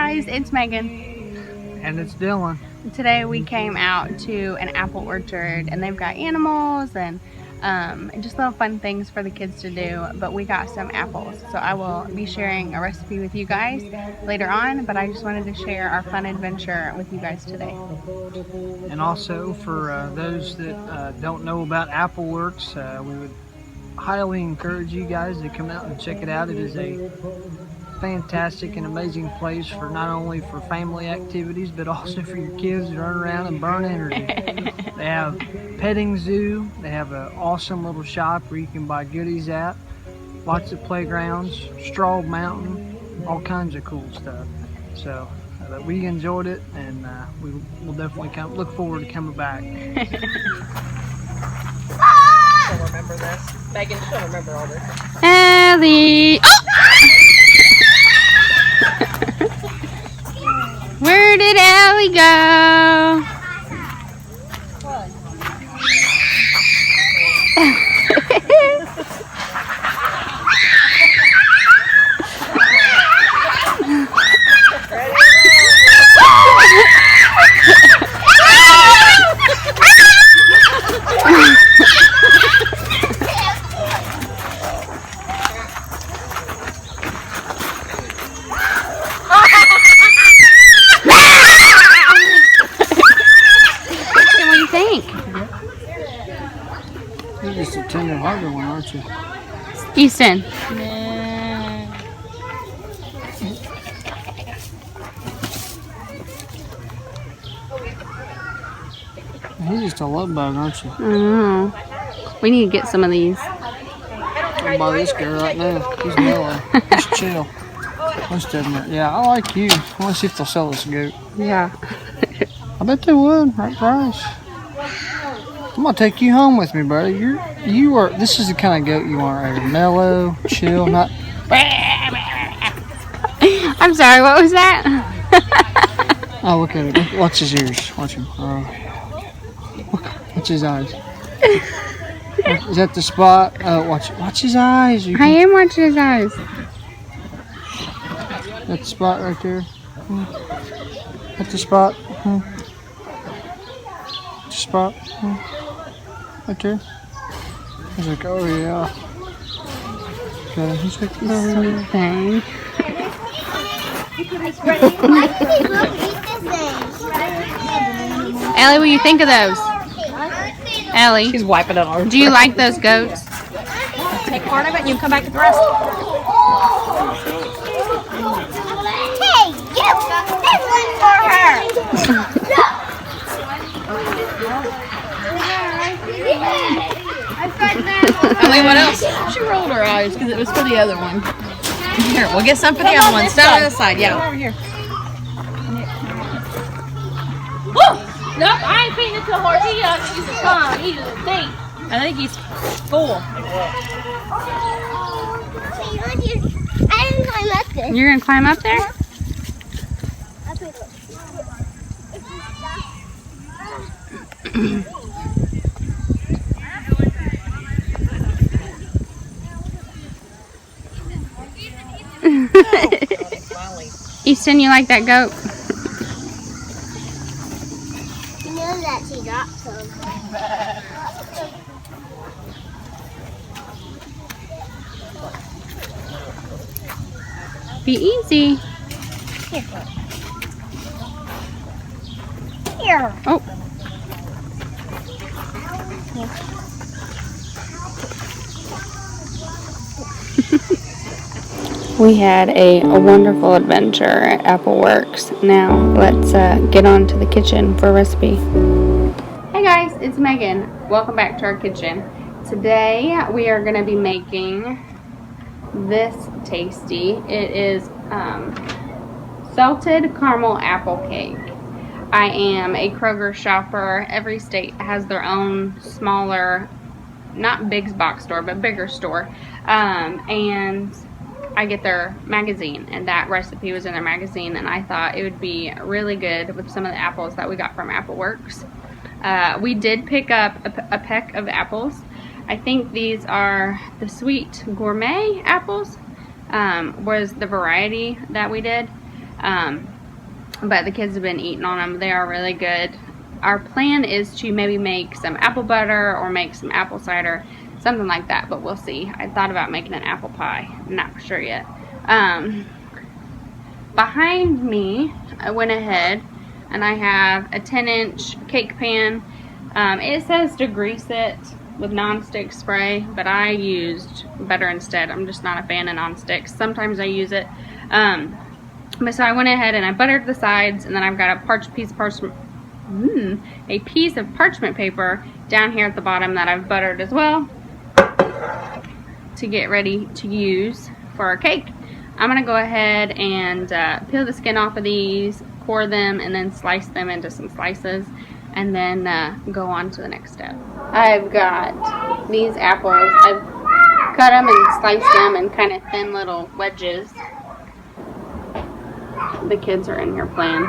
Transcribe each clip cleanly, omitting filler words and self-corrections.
guys, it's Megan. And it's Dylan. Today we came out to an apple orchard and they've got animals and just little fun things for the kids to do, but we got some apples. So I will be sharing a recipe with you guys later on, but I just wanted to share our fun adventure with you guys today. And also for those that don't know about AppleWorks, we would highly encourage you guys to come out and check it out. It is a fantastic and amazing place for not only for family activities but also for your kids to run around and burn energy. They have petting zoo, they have an awesome little shop where you can buy goodies at, lots of playgrounds, straw mountain, all kinds of cool stuff. So we enjoyed it, and we will definitely look forward to coming back. She'll remember this. Megan, she'll remember all this. Ellie! Oh! Where did Ellie go? What? You're just a tender-hearted one, aren't you? Easton. He's just a love bug, aren't you? I know. We need to get some of these. I'll buy this guy right now. He's mellow. He's chill. Most of them. Yeah, I like you. I want to see if they'll sell this goat. Yeah. I bet they would. Right price. I'm gonna take you home with me, brother. You are. This is the kind of goat you want right here. Mellow, chill, not. I'm sorry. What was that? Oh, look at it. Watch his ears. Watch him. Watch his eyes. Is that the spot? Watch his eyes. I am watching his eyes. That's the spot right there. That's the spot. That's the spot. Right there. He's like, oh yeah. Okay, he's like, oh yeah. Thing. Ellie, what do you think of those? Ellie, She's wiping it on her. do you like those goats? Take part of it and you can come back to the rest. Hey, you! This one's for her! Ellie, what else? She rolled her eyes because it was for the other one. Here, we'll get some for the other one. Stand on this side. Yeah. Over here. Nope, I ain't feeding it to a horse. He's a con. He's a thief. I think he's full. I didn't climb up this. You're gonna climb up there? Easton, you like that goat? You know that she dropped some. Be easy. Here. Oh. We had a wonderful adventure at AppleWorks. Now let's get on to the kitchen for a recipe. Hey guys, it's Megan. Welcome back to our kitchen. Today we are going to be making this tasty. It is salted caramel apple cake. I am a Kroger shopper. Every state has their own smaller, not big box store, but bigger store. And I get their magazine, and that recipe was in their magazine, and I thought it would be really good with some of the apples that we got from AppleWorks. We did pick up a peck of apples. I think these are the sweet gourmet apples, was the variety that we did. but the kids have been eating on them. They are really good. Our plan is to maybe make some apple butter or make some apple cider, something like that, but we'll see. I thought about making an apple pie. I'm not for sure yet. Behind me, I went ahead and I have a 10-inch cake pan. It says to grease it with nonstick spray, but I used butter instead. I'm just not a fan of nonsticks. Sometimes I use it. But so I went ahead and I buttered the sides, and then I've got a piece of parchment paper down here at the bottom that I've buttered as well to get ready to use for our cake. I'm going to go ahead and peel the skin off of these, core them, and then slice them into some slices, and then go on to the next step. I've got these apples. I've cut them and sliced them in kind of thin little wedges. The kids are in here playing.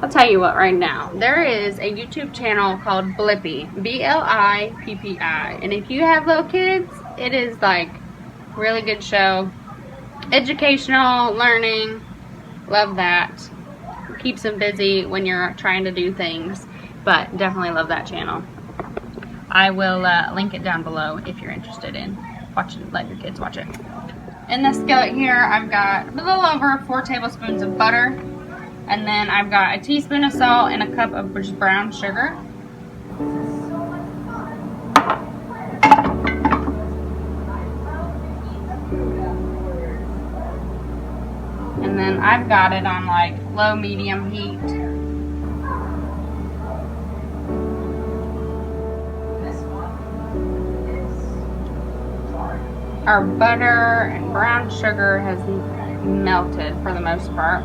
I'll tell you what right now. There is a YouTube channel called Blippi. B-L-I-P-P-I. And if you have little kids, it is like a really good show. Educational, learning. Love that. Keeps them busy when you're trying to do things. But definitely love that channel. I will link it down below if you're interested in watching. Let your kids watch it. In the skillet here, I've got a little over 4 tablespoons of butter, and then I've got a teaspoon of salt and a cup of just brown sugar. And then I've got it on like low-medium heat. Our butter and brown sugar has melted for the most part.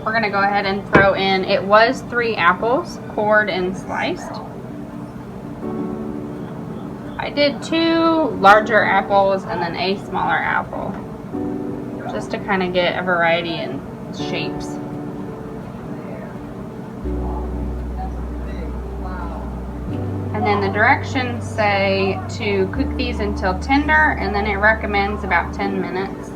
We're going to go ahead and throw in, it was 3 apples, cored and sliced. I did 2 larger apples and then a smaller apple, just to kind of get a variety in shapes. And then the directions say to cook these until tender, and then it recommends about 10 minutes.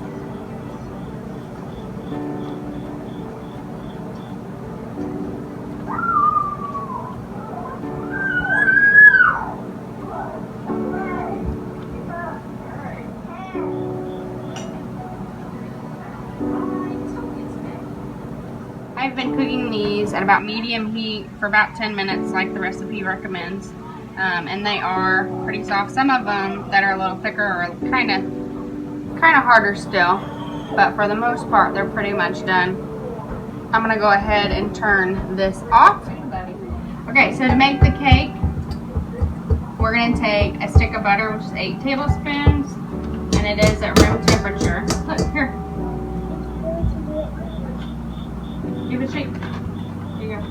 I've been cooking these at about medium heat for about 10 minutes like the recipe recommends. And they are pretty soft. Some of them that are a little thicker are kind of harder still, but for the most part they're pretty much done. I'm gonna go ahead and turn this off. Okay, so to make the cake, we're gonna take a stick of butter, which is 8 tablespoons, and it is at room temperature. Look here. Give it a shake. Here you go.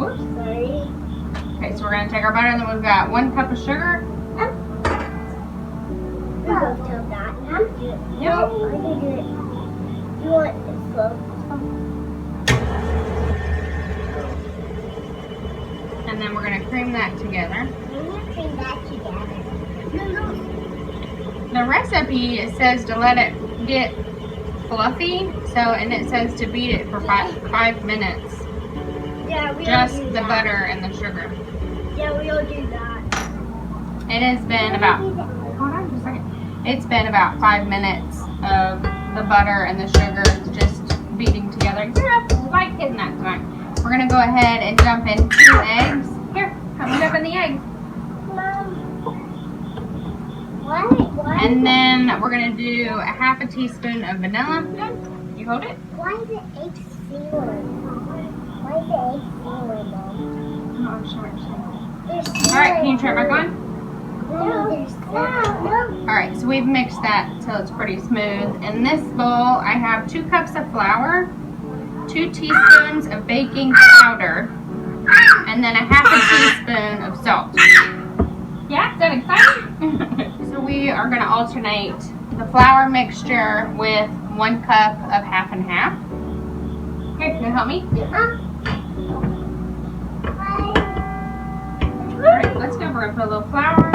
Oops. Sorry. Okay, so we're going to take our butter, and then we've got 1 cup of sugar. Yep. Yep. I can do it. You want it slow? And then we're going to cream that together. I'm going to cream that together. The recipe, it says to let it get fluffy, and it says to beat it for 5 minutes. Yeah, we'll Just do the that. butter and the sugar. Yeah, we'll do that. It has been about, hold on just a second. It's been about 5 minutes of the butter and the sugar just beating together. You're like hitting that time. We're going to go ahead and jump in 2 eggs. Here, come jump in the eggs. Mom. Why? And then we're going to do a half a teaspoon of vanilla. You hold it? Why is it egg sealing? Why is it egg sealing, Mom? Oh, I'm sure. There's Alright, can you turn it back on? No, there's no. Alright, so we've mixed that until it's pretty smooth. In this bowl, I have 2 cups of flour, 2 teaspoons of baking powder, and then a half a teaspoon of salt. Yeah, is that exciting? So we are going to alternate the flour mixture with 1 cup of half and half. Here, can you help me? Alright, let's go. We're going to put a little flour.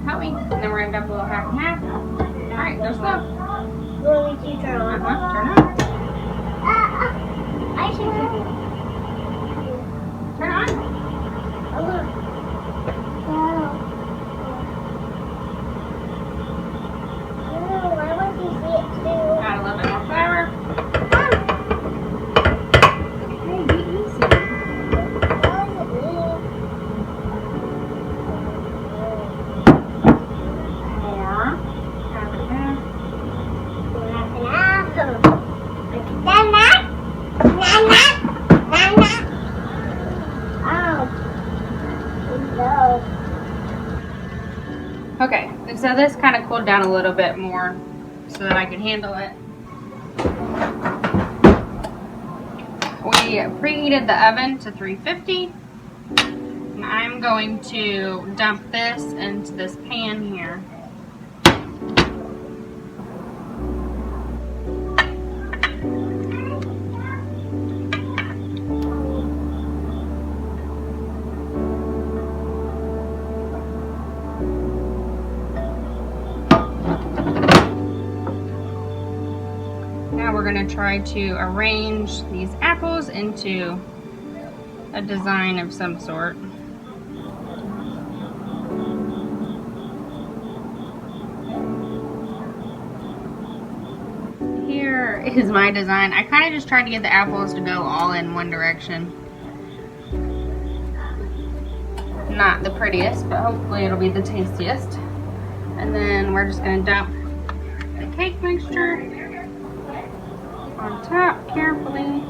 Help me. And then we're going to dump a little half and half. Alright, go slow. Will we turn on? Turn on. this kind of cooled down a little bit more so that I could handle it. We preheated the oven to 350. And I'm going to dump this into this pan here. Now we're going to try to arrange these apples into a design of some sort. Here is my design. I kind of just tried to get the apples to go all in one direction. Not the prettiest, but hopefully it'll be the tastiest. And then we're just going to dump the cake mixture on top carefully.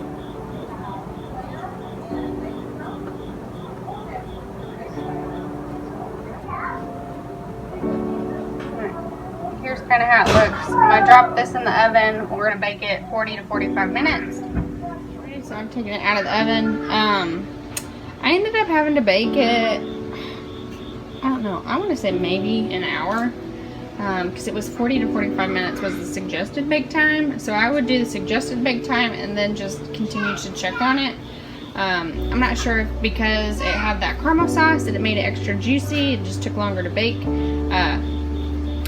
Here's kind of how it looks. I'm going to drop this in the oven. We're going to bake it 40 to 45 minutes. So I'm taking it out of the oven. I ended up having to bake it, I don't know, I want to say maybe an hour. Because it was 40 to 45 minutes was the suggested bake time. So I would do the suggested bake time and then just continue to check on it. I'm not sure if because it had that caramel sauce that it made it extra juicy. It just took longer to bake.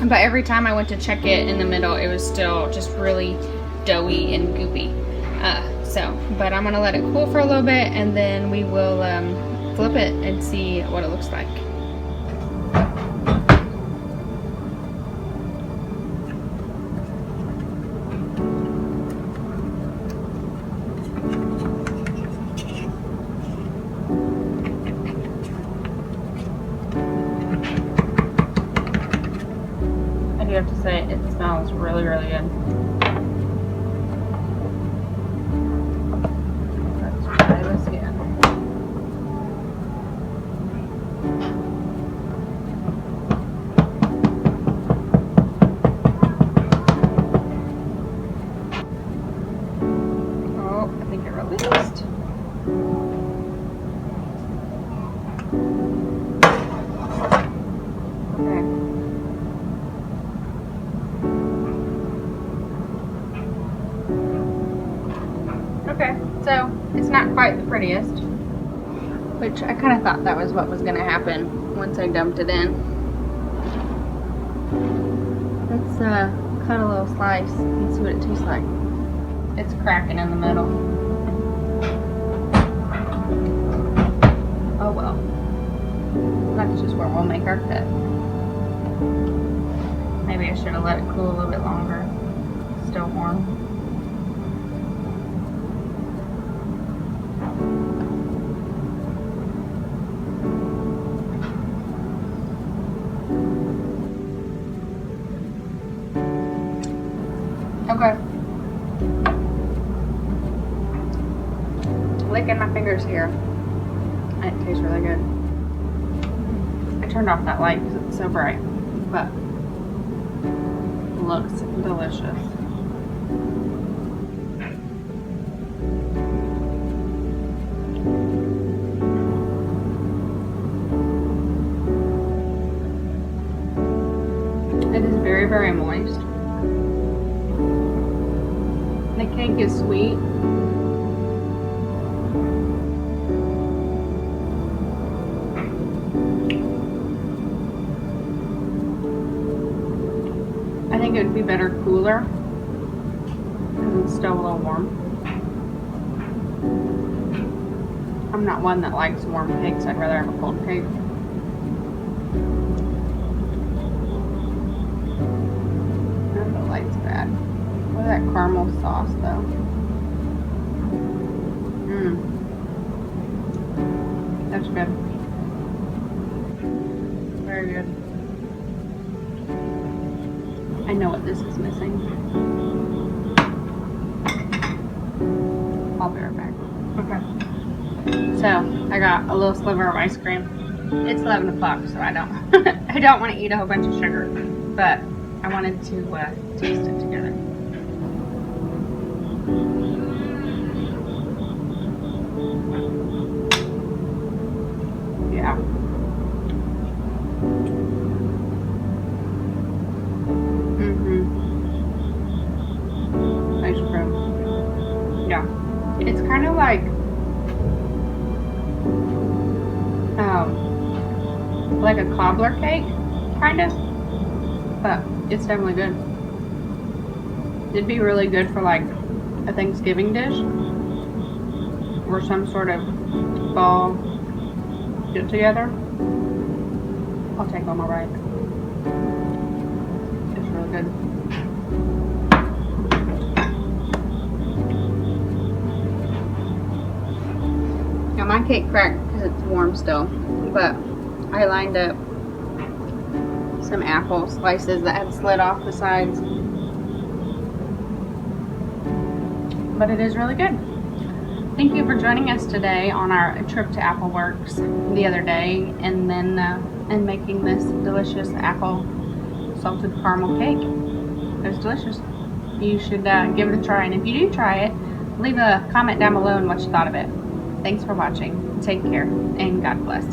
But every time I went to check it in the middle, it was still just really doughy and goopy. But I'm going to let it cool for a little bit and then we will flip it and see what it looks like. I do have to say, it smells really, really good. Let's try this again. Oh, I think it released. Okay, so it's not quite the prettiest, which I kind of thought that was what was going to happen once I dumped it in. Let's cut a little slice and see what it tastes like. It's cracking in the middle. Oh well, that's just where we'll make our cut. Maybe I should have let it cool a little bit longer. It's still warm. Okay. Licking my fingers here. It tastes really good. I turned off that light because it's so bright, but it looks delicious. It is very, very moist. The cake is sweet. I think it would be better cooler because it's still a little warm. I'm not one that likes warm cakes. I'd rather have a cold cake. The light's bad. Look at that caramel sauce though. That's good. Very good. I know what this is missing. I'll be right back. Okay. So I got a little sliver of ice cream. It's 11 o'clock, so I don't I don't want to eat a whole bunch of sugar. but I wanted to taste it together. Yeah. Ice cream. Yeah. It's kind of like a cobbler cake, kind of, but it's definitely good. It'd be really good for like a Thanksgiving dish or some sort of fall get together. I'll take one more bite. It's really good. Now my cake cracked because it's warm still, but I lined up some apple slices that had slid off the sides. But it is really good. Thank you for joining us today on our trip to AppleWorks the other day, and then and making this delicious apple salted caramel cake. It was delicious. You should give it a try, and if you do try it, leave a comment down below on what you thought of it. Thanks for watching. Take care, and God bless.